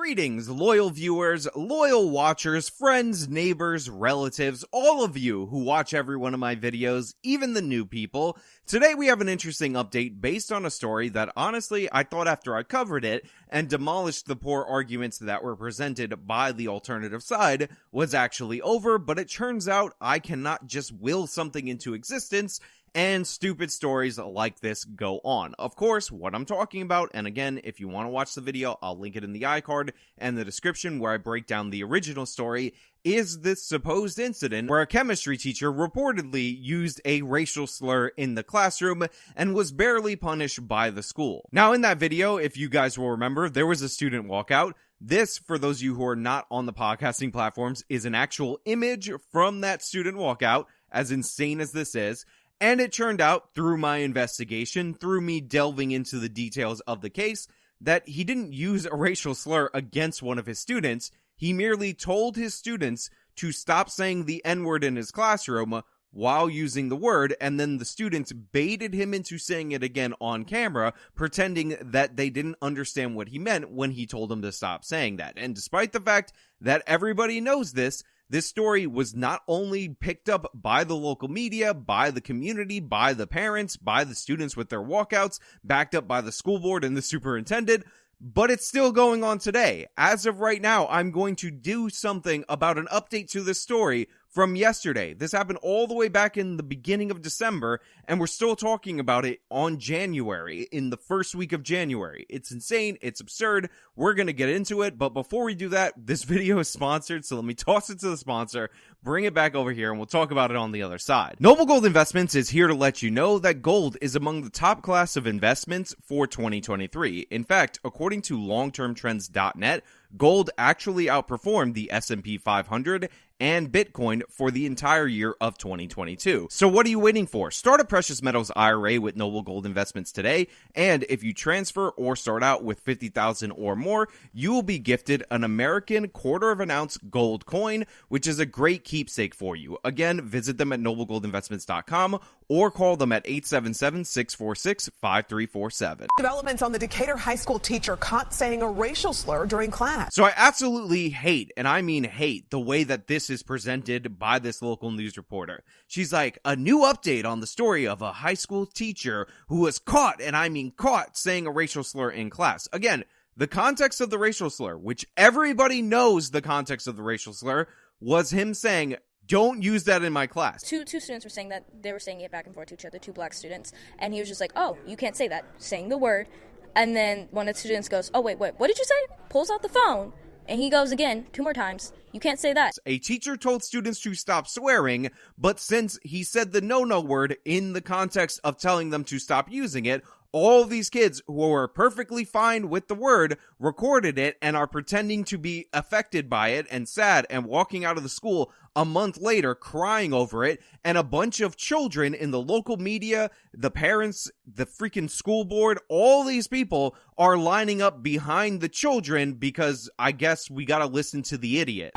Greetings, loyal viewers, loyal watchers, friends, neighbors, relatives, all of you who watch every one of my videos, even the new people. Today we have an interesting update based on a story that honestly I thought after I covered it and demolished the poor arguments that were presented by the alternative side was actually over, but it turns out I cannot just will something into existence and stupid stories like this go on. Of course, what I'm talking about, and again, if you want to watch the video, I'll link it in the iCard and the description where I break down the original story, is this supposed incident where a chemistry teacher reportedly used a racial slur in the classroom and was barely punished by the school. Now in that video, if you guys will remember, there was a student walkout. This, for those of you who are not on the podcasting platforms, is an actual image from that student walkout, as insane as this is. And it turned out, through my investigation, through me delving into the details of the case, that he didn't use a racial slur against one of his students. He merely told his students to stop saying the N-word in his classroom while using the word, and then the students baited him into saying it again on camera, pretending that they didn't understand what he meant when he told them to stop saying that. And despite the fact that everybody knows this story was not only picked up by the local media, by the community, by the parents, by the students with their walkouts, backed up by the school board and the superintendent, but it's still going on today. As of right now, I'm going to do something about an update to this story from yesterday. This happened all the way back in the beginning of December, and we're still talking about it on January, in the first week of January. It's insane. It's absurd. We're going to get into it, but before we do that, this video is sponsored, so let me toss it to the sponsor, bring it back over here, and we'll talk about it on the other side. Noble Gold Investments is here to let you know that gold is among the top class of investments for 2023. In fact, according to longtermtrends.net, gold actually outperformed the S&P 500 and Bitcoin for the entire year of 2022. So what are you waiting for? Start a precious metals IRA with Noble Gold Investments today, and if you transfer or start out with $50,000 or more, you will be gifted an American quarter-of-an-ounce gold coin, which is a great keepsake for you. Again, visit them at noblegoldinvestments.com or call them at 877-646-5347. Developments on the Decatur High School teacher caught saying a racial slur during class. So I absolutely hate, and I mean hate, the way that this is presented by this local news reporter. She's like, a new update on the story of a high school teacher who was caught, and I mean caught, saying a racial slur in class. Again, the context of the racial slur, which everybody knows the context of the racial slur, was him saying, don't use that in my class. Two students were saying that, they were saying it back and forth to each other, two black students, and he was just like, oh, you can't say that, saying the word. And then one of the students goes, oh, wait, what did you say? Pulls out the phone, and he goes again, 2 more times, you can't say that. A teacher told students to stop swearing, but since he said the no-no word in the context of telling them to stop using it, all these kids who were perfectly fine with the word recorded it and are pretending to be affected by it and sad and walking out of the school a month later crying over it, and a bunch of children in the local media, the parents, the freaking school board, all these people are lining up behind the children because I guess we gotta listen to the idiot.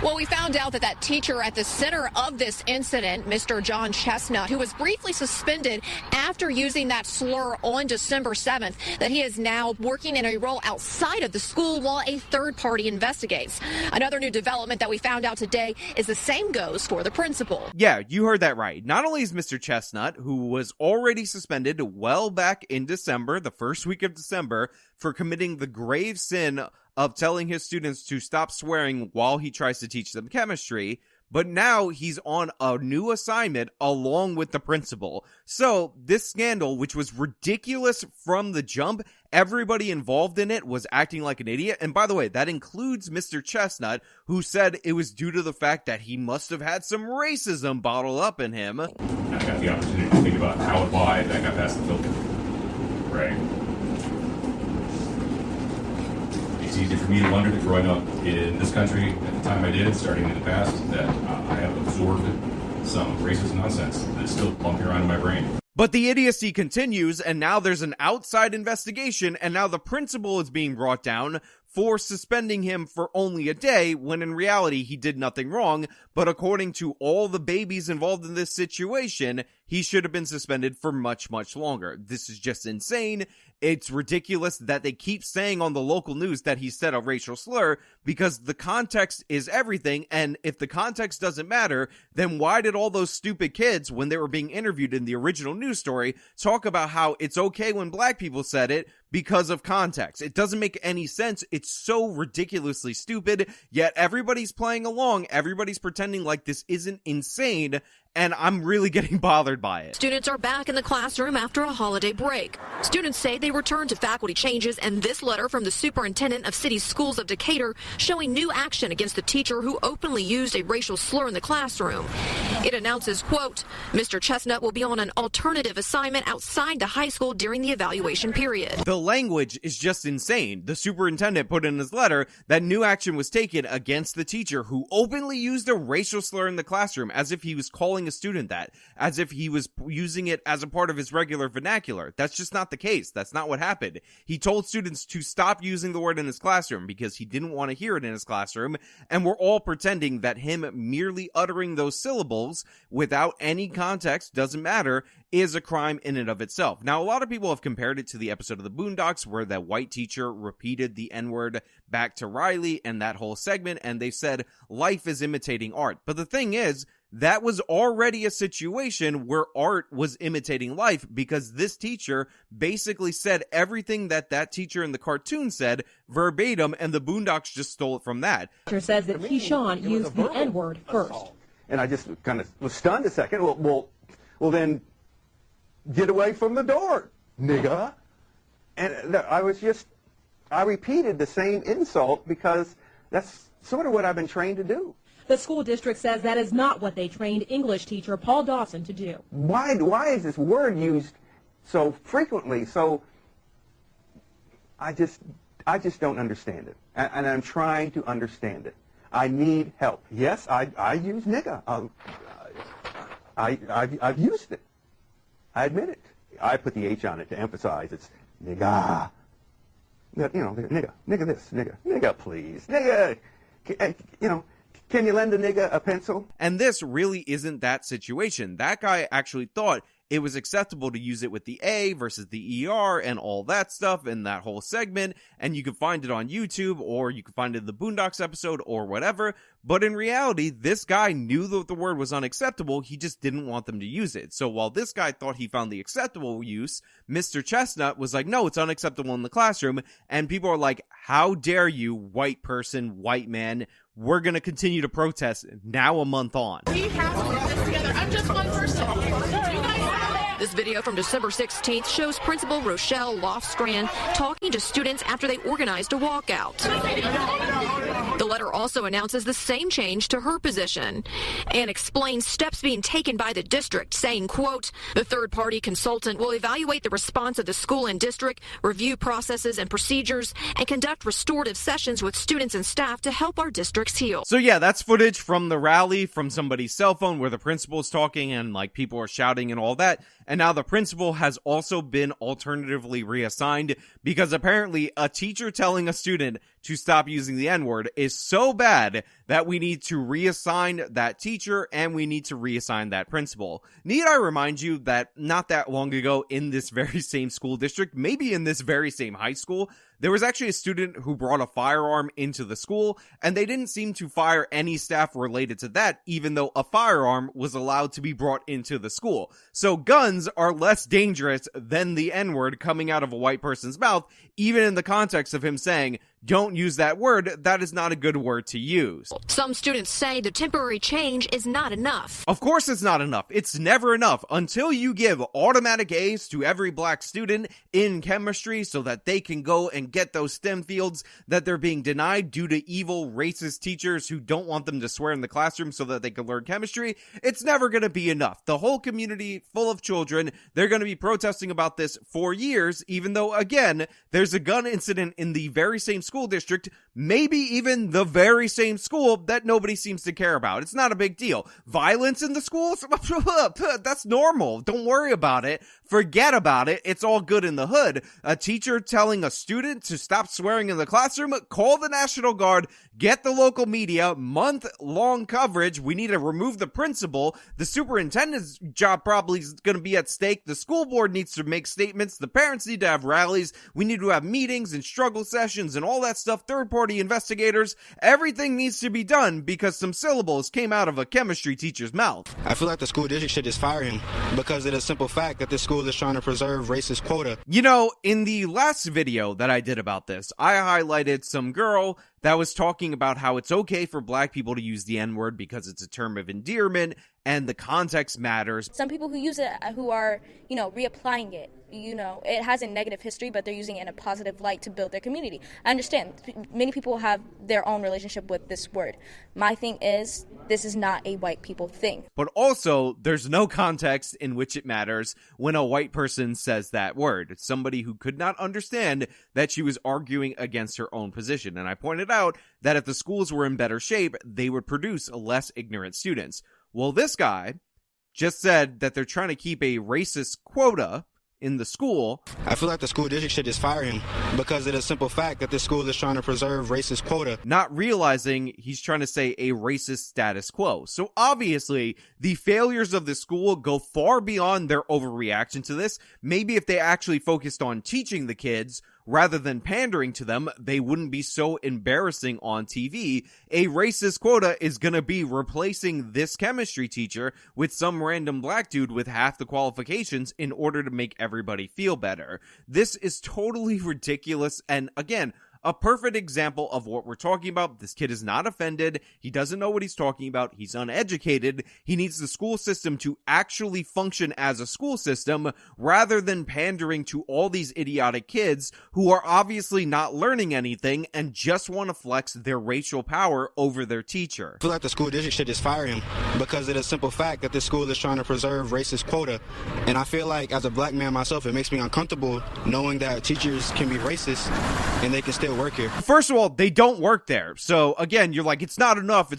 Well, we found out that teacher at the center of this incident, Mr. John Chestnut, who was briefly suspended after using that slur on December 7th, that he is now working in a role outside of the school while a third party investigates. Another new development that we found out today is the same goes for the principal. Yeah, you heard that right. Not only is Mr. Chestnut, who was already suspended well back in December, the first week of December, for committing the grave sin of telling his students to stop swearing while he tries to teach them chemistry, but now he's on a new assignment along with the principal. So this scandal, which was ridiculous from the jump, everybody involved in it was acting like an idiot. And by the way, that includes Mr. Chestnut, who said it was due to the fact that he must have had some racism bottled up in him. I got the opportunity to think about how and why that got past the filter, right? It's easy for me to wonder that growing up in this country at the time I did, starting in the past, that I have absorbed some racist nonsense that's still bumping around in my brain. But the idiocy continues, and now there's an outside investigation, and now the principal is being brought down for suspending him for only a day, when in reality he did nothing wrong. But according to all the babies involved in this situation, he should have been suspended for much, much longer. This is just insane. It's ridiculous that they keep saying on the local news that he said a racial slur, because the context is everything, and if the context doesn't matter, then why did all those stupid kids, when they were being interviewed in the original news story, talk about how it's okay when black people said it because of context? It doesn't make any sense. It's so ridiculously stupid, yet everybody's playing along, everybody's pretending like this isn't insane, and I'm really getting bothered by it. Students are back in the classroom after a holiday break. Students say they returned to faculty changes, and this letter from the superintendent of City Schools of Decatur showing new action against the teacher who openly used a racial slur in the classroom. It announces, quote, Mr. Chestnut will be on an alternative assignment outside the high school during the evaluation period. The language is just insane. The superintendent put in his letter that new action was taken against the teacher who openly used a racial slur in the classroom, as if he was calling a student that, as if he was using it as a part of his regular vernacular. That's just not the case. That's not what happened. He told students to stop using the word in his classroom because he didn't want to hear it in his classroom, and we're all pretending that him merely uttering those syllables without any context, doesn't matter, is a crime in and of itself. Now, a lot of people have compared it to the episode of the Boondocks where that white teacher repeated the N-word back to Riley and that whole segment, and they said life is imitating art. But the thing is, that was already a situation where art was imitating life, because this teacher basically said everything that that teacher in the cartoon said verbatim, and the Boondocks just stole it from that. Teacher says that Keyshawn used the N-word first. And I just kind of was stunned a second. Well, then get away from the door, nigga. And I repeated the same insult because that's sort of what I've been trained to do. The school district says that is not what they trained English teacher Paul Dawson to do. Why is this word used so frequently? So I just don't understand it, and I'm trying to understand it. I need help. Yes, I use nigga. I've used it. I admit it. I put the H on it to emphasize it's nigga. You know, nigga this, nigga please, nigga. You know. Can you lend a nigga a pencil? And this really isn't that situation. That guy actually thought it was acceptable to use it with the A versus the ER and all that stuff in that whole segment, and you can find it on YouTube, or you can find it in the Boondocks episode, or whatever. But in reality, this guy knew that the word was unacceptable, he just didn't want them to use it. So while this guy thought he found the acceptable use, Mr. Chestnut was like, no, it's unacceptable in the classroom, and people are like, how dare you, white person, white man, we're gonna continue to protest now a month on. We have to get this together. I'm just one person. You guys have it. This video from December 16th shows Principal Rochelle Lofstrand talking to students after they organized a walkout. The letter also announces the same change to her position and explains steps being taken by the district, saying, quote, the third-party consultant will evaluate the response of the school and district, review processes and procedures, and conduct restorative sessions with students and staff to help our districts heal. So yeah, that's footage from the rally from somebody's cell phone where the principal is talking and like people are shouting and all that. And now the principal has also been alternatively reassigned, because apparently a teacher telling a student to stop using the N-word is so bad that we need to reassign that teacher and we need to reassign that principal. Need I remind you that not that long ago in this very same school district, maybe in this very same high school, there was actually a student who brought a firearm into the school, and they didn't seem to fire any staff related to that, even though a firearm was allowed to be brought into the school. So guns are less dangerous than the N-word coming out of a white person's mouth, even in the context of him saying, don't use that word, that is not a good word to use. Some students say the temporary change is not enough. Of course it's not enough. It's never enough until you give automatic A's to every black student in chemistry so that they can go and get those STEM fields that they're being denied due to evil racist teachers who don't want them to swear in the classroom so that they can learn chemistry. It's never going to be enough. The whole community full of children, they're going to be protesting about this for years, even though, again, there's a gun incident in the very same school district maybe even the very same school that nobody seems to care about. It's not a big deal. Violence in the schools? That's normal. Don't worry about it. Forget about it. It's all good in the hood. A teacher telling a student to stop swearing in the classroom? Call the National Guard. Get the local media. Month-long coverage. We need to remove the principal. The superintendent's job probably is going to be at stake. The school board needs to make statements. The parents need to have rallies. We need to have meetings and struggle sessions and all that stuff. Third-party investigators. Everything needs to be done because some syllables came out of a chemistry teacher's mouth. I feel like the school district should just fire him because of the simple fact that the school is trying to preserve racist quota. You know, in the last video that I did about this, I highlighted some girl that was talking about how it's okay for black people to use the N-word because it's a term of endearment and the context matters. Some people who use it, who are, reapplying it, it has a negative history, but they're using it in a positive light to build their community. I understand many people have their own relationship with this word. My thing is, this is not a white people thing. But also, there's no context in which it matters when a white person says that word. It's somebody who could not understand that she was arguing against her own position. And I pointed out that if the schools were in better shape, they would produce less ignorant students. Well, this guy just said that they're trying to keep a racist quota in the school. I feel like the school district should just fire him because of the simple fact that the school is trying to preserve racist quota. Not realizing he's trying to say a racist status quo. So obviously, the failures of the school go far beyond their overreaction to this. Maybe if they actually focused on teaching the kids rather than pandering to them, they wouldn't be so embarrassing on TV. A racist quota is going to be replacing this chemistry teacher with some random black dude with half the qualifications in order to make everybody feel better. This is totally ridiculous, and again, a perfect example of what we're talking about. This kid is not offended. He doesn't know what he's talking about. He's uneducated. He needs the school system to actually function as a school system rather than pandering to all these idiotic kids who are obviously not learning anything and just want to flex their racial power over their teacher. I feel like the school district should just fire him because of the simple fact that the school is trying to preserve racist quota. And I feel like as a black man myself, it makes me uncomfortable knowing that teachers can be racist and they can still work here. First of all, they don't work there. So again, you're like, it's not enough,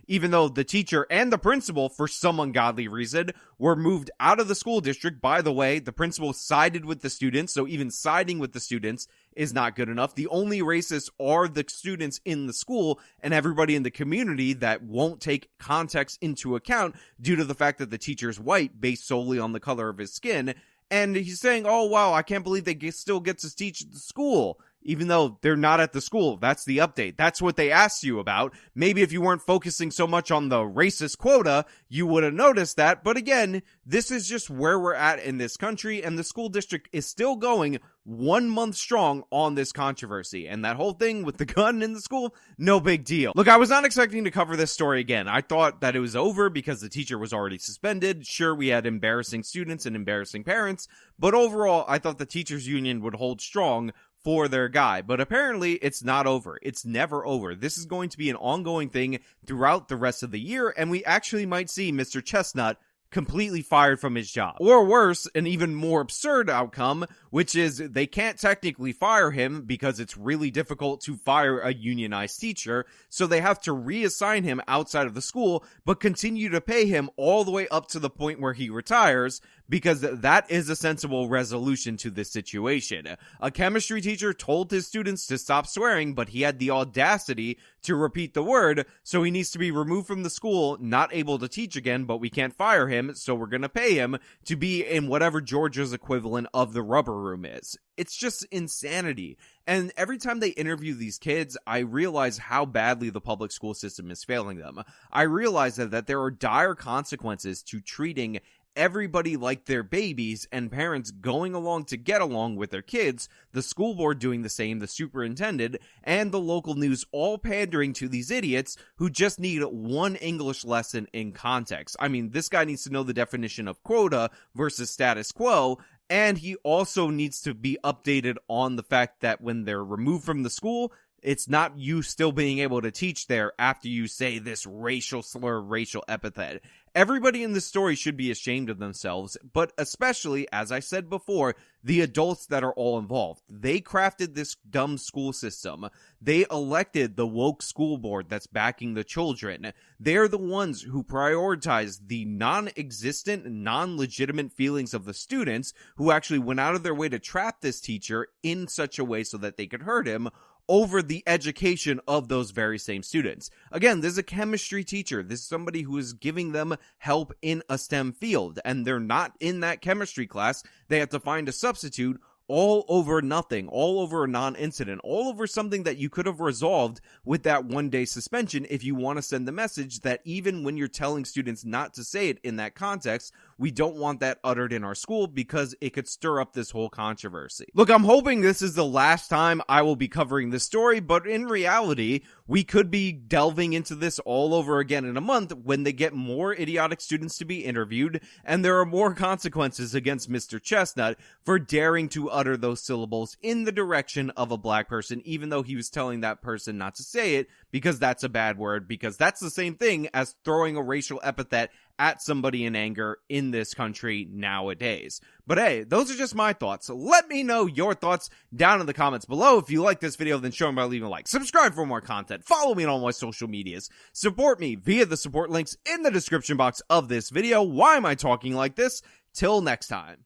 even though the teacher and the principal, for some ungodly reason, were moved out of the school district. By the way, the principal sided with the students, so even siding with the students is not good enough. The only racists are the students in the school and everybody in the community that won't take context into account due to the fact that the teacher's white based solely on the color of his skin. And he's saying, oh wow, I can't believe they still get to teach at the school, even though they're not at the school. That's the update. That's what they asked you about. Maybe if you weren't focusing so much on the racist quota, you would have noticed that. But again, this is just where we're at in this country, and the school district is still going 1 month strong on this controversy. And that whole thing with the gun in the school, no big deal. Look, I was not expecting to cover this story again. I thought that it was over because the teacher was already suspended. Sure, we had embarrassing students and embarrassing parents, but overall, I thought the teachers union would hold strong for their guy. But apparently it's not over. It's never over. This is going to be an ongoing thing throughout the rest of the year, and we actually might see Mr. Chestnut completely fired from his job. Or worse, an even more absurd outcome, which is they can't technically fire him because it's really difficult to fire a unionized teacher, so they have to reassign him outside of the school, but continue to pay him all the way up to the point where he retires, because that is a sensible resolution to this situation. A chemistry teacher told his students to stop swearing, but he had the audacity to repeat the word, so he needs to be removed from the school, not able to teach again, but we can't fire him, so we're gonna pay him to be in whatever Georgia's equivalent of the rubber room is. It's just insanity. And every time they interview these kids, I realize how badly the public school system is failing them. I realize that there are dire consequences to treating everybody like their babies, and parents going along to get along with their kids, the school board doing the same, the superintendent, and the local news all pandering to these idiots who just need one English lesson in context. I mean, this guy needs to know the definition of quota versus status quo, and he also needs to be updated on the fact that when they're removed from the school, It's not you still being able to teach there after you say this racial slur, racial epithet. Everybody in this story should be ashamed of themselves, but especially, as I said before, the adults that are all involved. They crafted this dumb school system. They elected the woke school board that's backing the children. They're the ones who prioritize the non-existent, non-legitimate feelings of the students who actually went out of their way to trap this teacher in such a way so that they could hurt him, over the education of those very same students. Again, this is a chemistry teacher. This is somebody who is giving them help in a STEM field, and they're not in that chemistry class. They have to find a substitute, all over nothing, all over a non-incident, all over something that you could have resolved with that 1-day suspension if you want to send the message that even when you're telling students not to say it in that context, we don't want that uttered in our school because it could stir up this whole controversy. Look, I'm hoping this is the last time I will be covering this story, but in reality, we could be delving into this all over again in a month when they get more idiotic students to be interviewed, and there are more consequences against Mr. Chestnut for daring to utter those syllables in the direction of a black person, even though he was telling that person not to say it because that's a bad word, because that's the same thing as throwing a racial epithet at somebody in anger in this country nowadays. But hey, those are just my thoughts. Let me know your thoughts down in the comments below. If you like this video, then show me by leaving a like. Subscribe for more content. Follow me on all my social medias. Support me via the support links in the description box of this video. Why am I talking like this? Till next time.